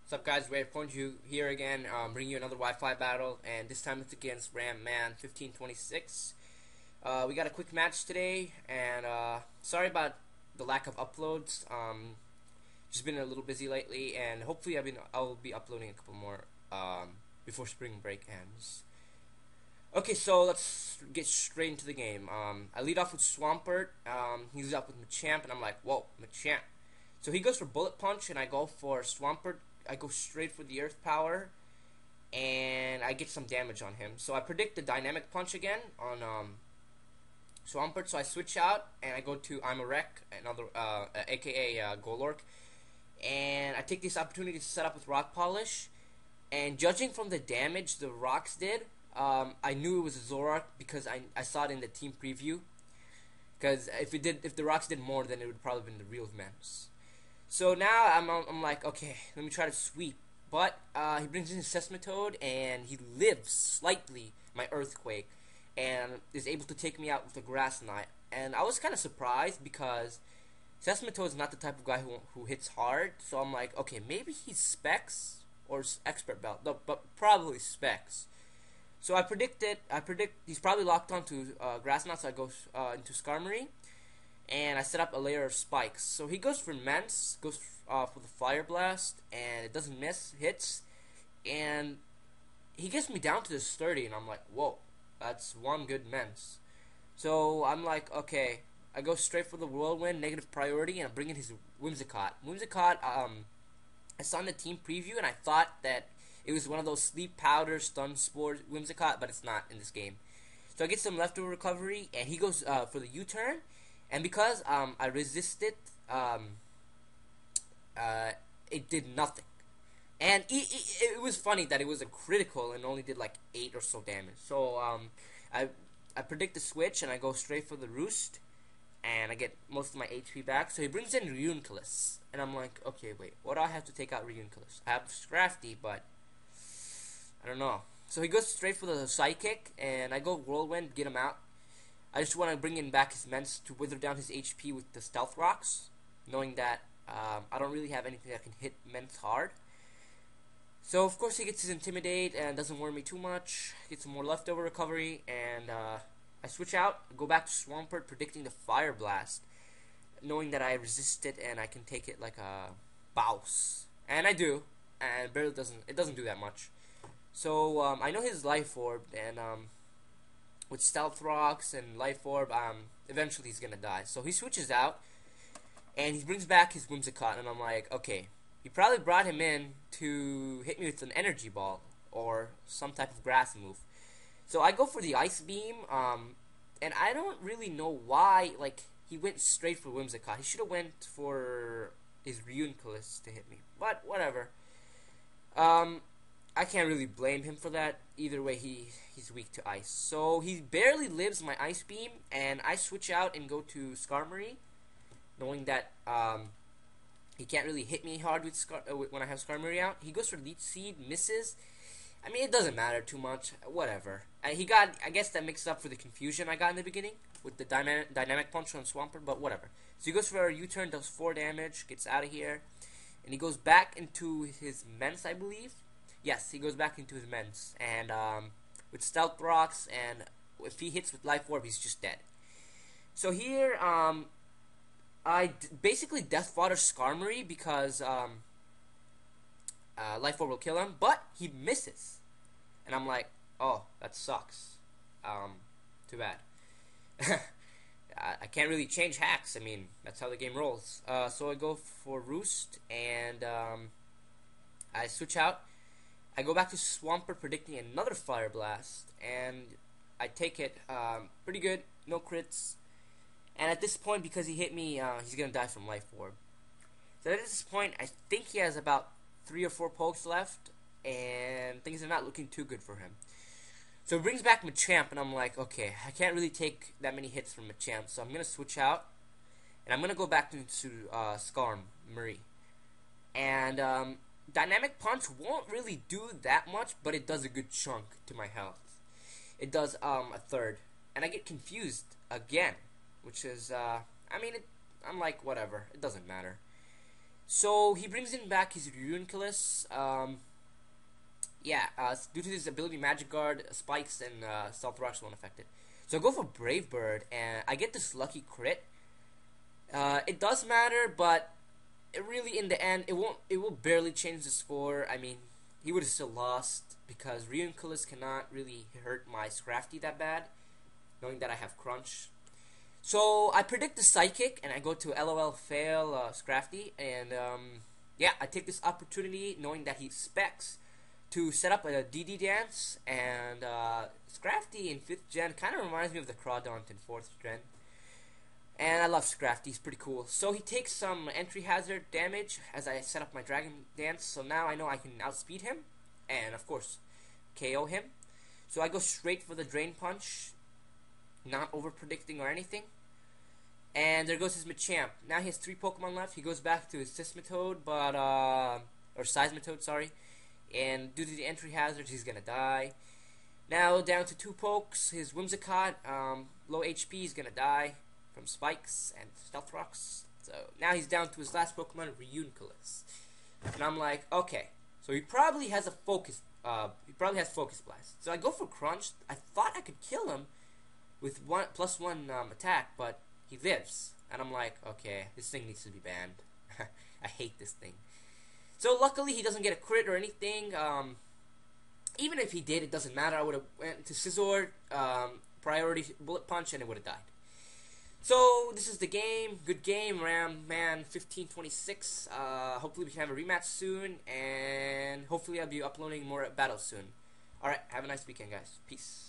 What's up, guys? Ramman1526 here again, bringing you another Wi-Fi battle, and this time it's against Ramman1526. We got a quick match today, and sorry about the lack of uploads. Just been a little busy lately, and hopefully I'll be uploading a couple more before spring break ends. Okay, so let's get straight into the game. I lead off with Swampert. He leads off with Machamp, and I'm like, whoa, Machamp. So he goes for Bullet Punch, and I go for Swampert. I go straight for the Earth Power, and I get some damage on him. So I predict the Dynamic Punch again on Swampert. So I switch out, and I go to I'm a Wreck, aka Golork, and I take this opportunity to set up with Rock Polish. And judging from the damage the rocks did, I knew it was a Zoroark because I saw it in the team preview. Because if the rocks did more, then it would probably been the real Mems. So now I'm like, okay, let me try to sweep. But he brings in his Seismitoad, and he lives slightly my Earthquake, and is able to take me out with a Grass Knot. And I was kind of surprised because Seismitoad is not the type of guy who hits hard. So I'm like, okay, maybe he's Specs or Expert Belt, no, but probably Specs. So I predict he's probably locked onto Grass Knot, so I go into Skarmory. And I set up a layer of spikes. So he goes for Mence, goes for the Fire Blast, and it doesn't miss, hits, and he gets me down to this 30, and I'm like, whoa, that's one good Mence. So I'm like, okay, I go straight for the Whirlwind, negative priority, and I bring in his Whimsicott. Whimsicott, I saw in the team preview, and I thought that it was one of those Sleep Powder, Stun Spore Whimsicott, but it's not in this game. So I get some leftover recovery, and he goes for the U-turn. And because I resisted, it did nothing. And it was funny that it was a critical and only did like 8 or so damage. So I predict the switch, and I go straight for the Roost, and I get most of my HP back. So he brings in Reunculus, and I'm like, okay, wait, what do I have to take out Reunculus? I have Scrafty, but I don't know. So he goes straight for the Psychic, and I go Whirlwind, get him out. I just want to bring in back his Mence to wither down his HP with the Stealth Rocks, knowing that I don't really have anything that can hit Mence hard. So of course he gets his Intimidate and doesn't worry me too much. Get some more leftover recovery, and I switch out, go back to Swampert, predicting the Fire Blast, knowing that I resist it and I can take it like a Bouse, and I do, and it doesn't do that much. So I know his Life Orb, and with Stealth Rocks and Life Orb, eventually he's gonna die. So he switches out, and he brings back his Whimsicott, and I'm like, okay, he probably brought him in to hit me with an Energy Ball or some type of grass move. So I go for the Ice Beam, and I don't really know why, like, he went straight for Whimsicott. He should have went for his Reunculus to hit me, but whatever. I can't really blame him for that. Either way, he's weak to ice. So he barely lives my Ice Beam, and I switch out and go to Skarmory, knowing that he can't really hit me hard with when I have Skarmory out. He goes for Leech Seed, misses. I mean, it doesn't matter too much. Whatever. I guess that makes up for the confusion I got in the beginning with the Dynamic Punch on Swampert, but whatever. So he goes for a U-turn, does 4 damage, gets out of here, and he goes back into his Mence, I believe. Yes, he goes back into his Mence, and with Stealth Rocks, and if he hits with Life Orb, he's just dead. So here, I basically Death Fodder Skarmory because Life Orb will kill him, but he misses, and I'm like, oh, that sucks. Too bad. I can't really change hacks. I mean, that's how the game rolls. So I go for Roost, and I switch out. I go back to Swampert, predicting another Fire Blast, and I take it pretty good, no crits. And at this point, because he hit me, he's going to die from Life Orb. So at this point, I think he has about 3 or 4 pokes left, and things are not looking too good for him. So it brings back Machamp, and I'm like, okay, I can't really take that many hits from Machamp, so I'm going to switch out, and I'm going to go back into Skarmory. And Dynamic Punch won't really do that much, but it does a good chunk to my health. It does a third, and I get confused again, which is I mean, I'm like, whatever, it doesn't matter. So he brings in back his Runculus. Due to his ability Magic Guard, Spikes and Stealth Rocks won't affect it. So I go for Brave Bird, and I get this lucky crit. It does matter, but it really, in the end, it will barely change the score. I mean, he would have still lost because Runculus cannot really hurt my Scrafty that bad, knowing that I have Crunch. So I predict the Psychic, and I go to LOL fail Scrafty, and I take this opportunity, knowing that he specs, to set up a DD dance, and Scrafty in 5th gen kind of reminds me of the Crawdaunt in 4th gen. And I love Scrafty, he's pretty cool. So he takes some entry hazard damage as I set up my Dragon Dance, so now I know I can outspeed him, and of course, KO him. So I go straight for the Drain Punch, not over predicting or anything. And there goes his Machamp. Now he has 3 Pokemon left. He goes back to his Seismitoad, or Seismitoad, sorry. And due to the entry hazard, he's gonna die. Now down to 2 pokes. His Whimsicott, low HP, is gonna die from Spikes and Stealth Rocks. So now he's down to his last Pokemon, Runculus. And I'm like, okay, so he probably has a Focus. He probably has Focus Blast. So I go for Crunch. I thought I could kill him with +1 attack, but he lives. And I'm like, okay, this thing needs to be banned. I hate this thing. So luckily he doesn't get a crit or anything. Even if he did, it doesn't matter. I would have went to Scizor, priority Bullet Punch, and it would have died. So this is the game. Good game, Ramman1526. Hopefully we can have a rematch soon, and hopefully I'll be uploading more battles soon. Alright, have a nice weekend, guys. Peace.